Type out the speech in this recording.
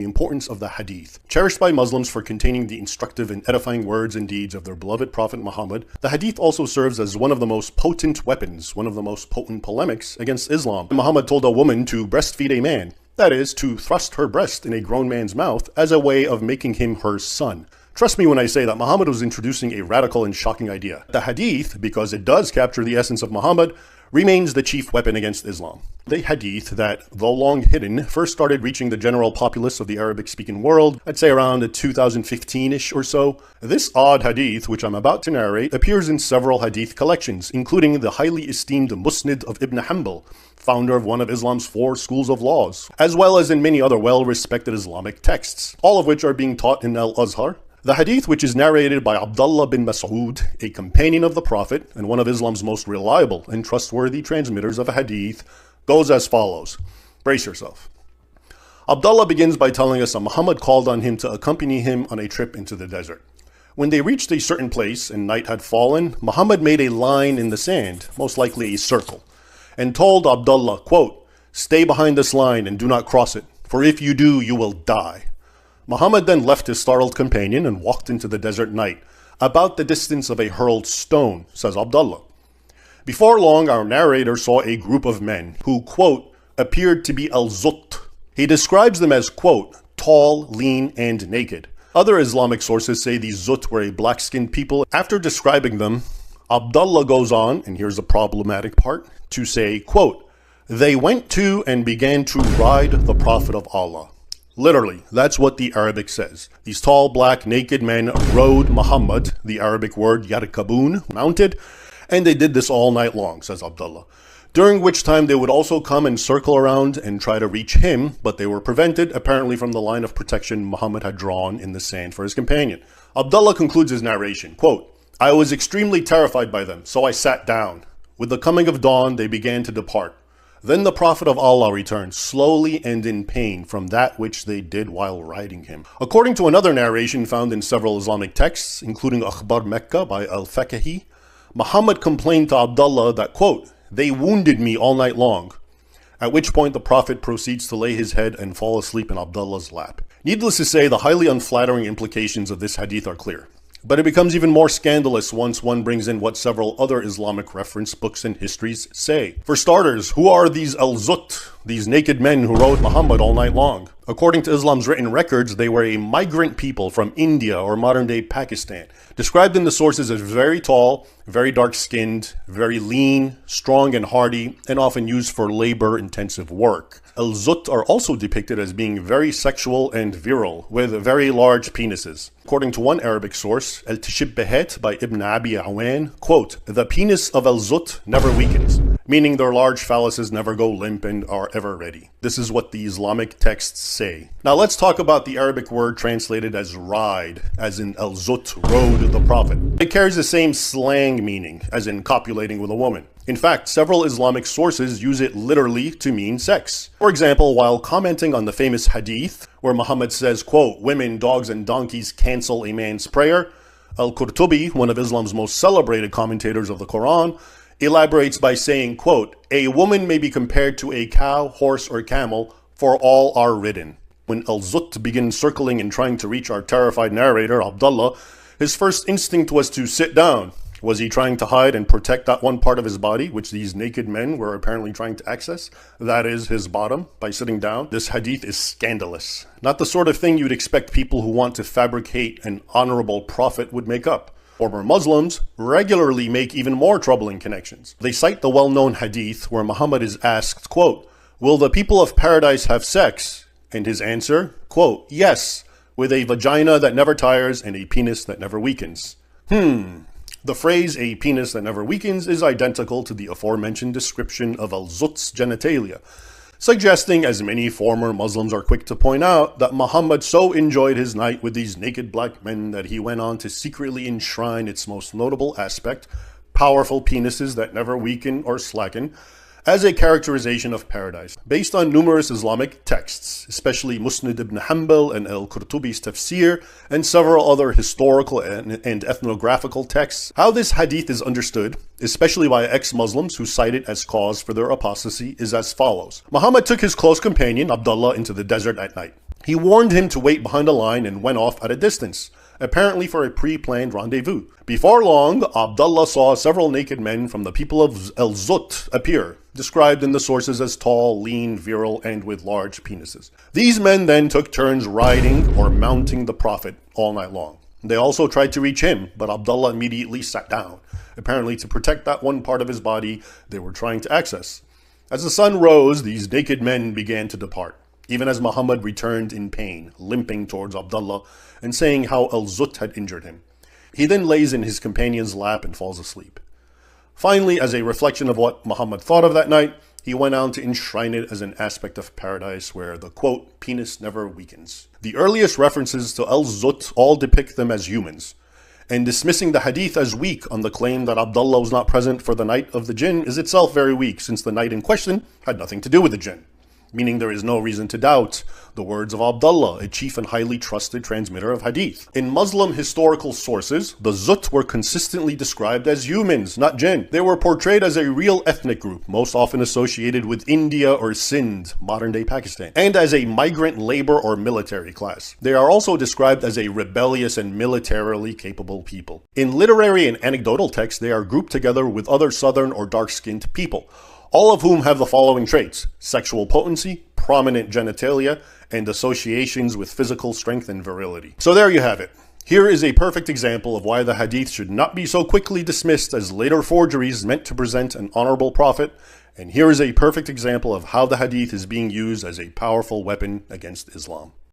The importance of the hadith. Cherished by Muslims for containing the instructive and edifying words and deeds of their beloved Prophet Muhammad, the hadith also serves as one of the most potent weapons, one of the most potent polemics against Islam. Muhammad told a woman to breastfeed a man, that is, to thrust her breast in a grown man's mouth as a way of making him her son. Trust me when I say that Muhammad was introducing a radical and shocking idea. The hadith, because it does capture the essence of Muhammad, remains the chief weapon against Islam. The hadith that, though long hidden, first started reaching the general populace of the Arabic-speaking world, I'd say around 2015-ish or so. This odd hadith, which I'm about to narrate, appears in several hadith collections, including the highly esteemed Musnad of Ibn Hanbal, founder of one of Islam's 4 schools of laws, as well as in many other well-respected Islamic texts, all of which are being taught in Al-Azhar. The hadith, which is narrated by Abdullah bin Mas'ud, a companion of the Prophet and one of Islam's most reliable and trustworthy transmitters of a hadith, goes as follows. Brace yourself. Abdullah begins by telling us that Muhammad called on him to accompany him on a trip into the desert. When they reached a certain place and night had fallen, Muhammad made a line in the sand, most likely a circle, and told Abdullah, quote, "Stay behind this line and do not cross it, for if you do, you will die." Muhammad then left his startled companion and walked into the desert night, about the distance of a hurled stone, says Abdullah. Before long, our narrator saw a group of men who, quote, appeared to be AL-ZUT. He describes them as, quote, tall, lean, and naked. Other Islamic sources say these Zut were a black-skinned people. After describing them, Abdullah goes on, and here's the problematic part, to say, quote, they went to and began to ride the Prophet of Allah. Literally, that's what the Arabic says. These tall, black, naked men rode Muhammad, the Arabic word yarkabun, mounted, and they did this all night long, says Abdullah. During which time they would also come and circle around and try to reach him, but they were prevented, apparently from the line of protection Muhammad had drawn in the sand for his companion. Abdullah concludes his narration, quote, I was extremely terrified by them, so I sat down. With the coming of dawn, they began to depart. Then the Prophet of Allah returned, slowly and in pain from that which they did while riding him. According to another narration found in several Islamic texts, including Akhbar Mecca by Al-Fakahi, Muhammad complained to Abdullah that, quote, they wounded me all night long, at which point the Prophet proceeds to lay his head and fall asleep in Abdullah's lap. Needless to say, the highly unflattering implications of this hadith are clear. But it becomes even more scandalous once one brings in what several other Islamic reference books and histories say. For starters, who are these AL-ZUT, these naked men who rode Muhammad all night long? According to Islam's written records, they were a migrant people from India or modern-day Pakistan, described in the sources as very tall, very dark-skinned, very lean, strong and hardy, and often used for labor-intensive work. AL-ZUT are also depicted as being very sexual and virile, with very large penises. According to one Arabic source, Al-Tashibbahat by Ibn Abi Awan, quote, the penis of AL-ZUT never weakens, meaning their large phalluses never go limp and are ever ready. This is what the Islamic texts say. Now let's talk about the Arabic word translated as ride, as in AL-ZUT rode the Prophet. It carries the same slang meaning, as in copulating with a woman. In fact, several Islamic sources use it literally to mean sex. For example, while commenting on the famous hadith, where Muhammad says, quote, women, dogs, and donkeys cancel a man's prayer, Al-Qurtubi, one of Islam's most celebrated commentators of the Quran, elaborates by saying, quote, a woman may be compared to a cow, horse, or camel, for all are ridden. When AL-ZUT begins circling and trying to reach our terrified narrator, Abdullah, his first instinct was to sit down. Was he trying to hide and protect that one part of his body, which these naked men were apparently trying to access? That is, his bottom, by sitting down? This hadith is scandalous. Not the sort of thing you'd expect people who want to fabricate an honorable prophet would make up. Former Muslims regularly make even more troubling connections. They cite the well-known hadith where Muhammad is asked, quote, will the people of paradise have sex? And his answer, quote, yes, with a vagina that never tires and a penis that never weakens. The phrase, a penis that never weakens, is identical to the aforementioned description of AL-ZUT's genitalia, suggesting, as many former Muslims are quick to point out, that Muhammad so enjoyed his night with these naked black men that he went on to secretly enshrine its most notable aspect, powerful penises that never weaken or slacken, as a characterization of paradise. Based on numerous Islamic texts, especially Musnad ibn Hanbal and Al-Qurtubi's tafsir, and several other historical and ethnographical texts, how this hadith is understood, especially by ex-Muslims who cite it as cause for their apostasy, is as follows. Muhammad took his close companion, Abdullah, into the desert at night. He warned him to wait behind a line and went off at a distance, apparently for a pre-planned rendezvous. Before long, Abdullah saw several naked men from the people of AL-ZUT appear, described in the sources as tall, lean, virile, and with large penises. These men then took turns riding or mounting the Prophet all night long. They also tried to reach him, but Abdullah immediately sat down, apparently to protect that one part of his body they were trying to access. As the sun rose, these naked men began to depart, even as Muhammad returned in pain, limping towards Abdullah and saying how AL-ZUT had injured him. He then lays in his companion's lap and falls asleep. Finally, as a reflection of what Muhammad thought of that night, he went on to enshrine it as an aspect of paradise where the, quote, penis never weakens. The earliest references to AL-ZUT all depict them as humans, and dismissing the hadith as weak on the claim that Abdullah was not present for the night of the jinn is itself very weak, since the night in question had nothing to do with the jinn, meaning there is no reason to doubt the words of Abdullah, a chief and highly trusted transmitter of hadith. In Muslim historical sources, the Zut were consistently described as humans, not jinn. They were portrayed as a real ethnic group, most often associated with India or Sindh, modern-day Pakistan, and as a migrant labor or military class. They are also described as a rebellious and militarily capable people. In literary and anecdotal texts, they are grouped together with other southern or dark-skinned people, all of whom have the following traits: sexual potency, prominent genitalia, and associations with physical strength and virility. So there you have it. Here is a perfect example of why the hadith should not be so quickly dismissed as later forgeries meant to present an honorable prophet, and here is a perfect example of how the hadith is being used as a powerful weapon against Islam.